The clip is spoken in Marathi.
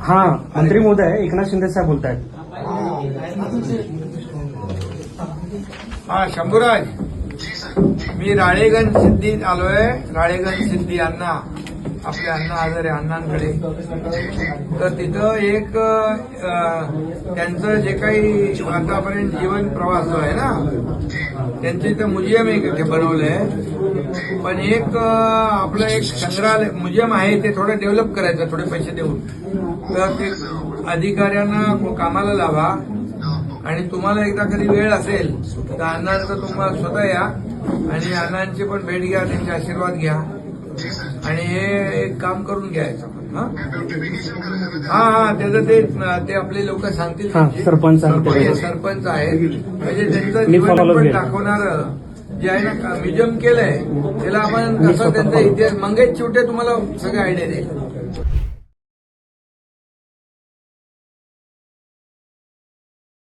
हा मंत्री महोदय एकनाथ शिंदे साहेब बोलतायत. हा शंभूराज, मी राळेगण सिद्धीत आलोय. राळेगण सिद्धी अण्णा, आपले अण्णा आजारे अण्णांकडे. तर तिथं एक त्यांचं जे काही आतापर्यंत जीवन प्रवास जो आहे ना, त्यांचं इथं म्युझियम एक इथे बनवलंय. पण एक आपलं एक संग्रहालय म्युझियम आहे, ते थोडं डेव्हलप करायचं थोडे पैसे देऊन. तर ते अधिकाऱ्यांना कामाला लावा. आणि तुम्हाला एकदा कधी वेळ असेल तर अण्णांचं तुम्हाला स्वतः या आणि अण्णांची पण भेट घ्या, त्यांचे आशीर्वाद घ्या आणि हे एक काम करून घ्यायचं. हा त्याचं ते आपले लोक सांगतील. सरपंच सरपंच आहेत, म्हणजे त्यांचं जीवन पण दाखवणारं जे आहे ना म्युझियम केलंय, त्याला आपण कसं त्यांचा इतिहास मंगेश चिवटे तुम्हाला सगळे आयडिया देईल.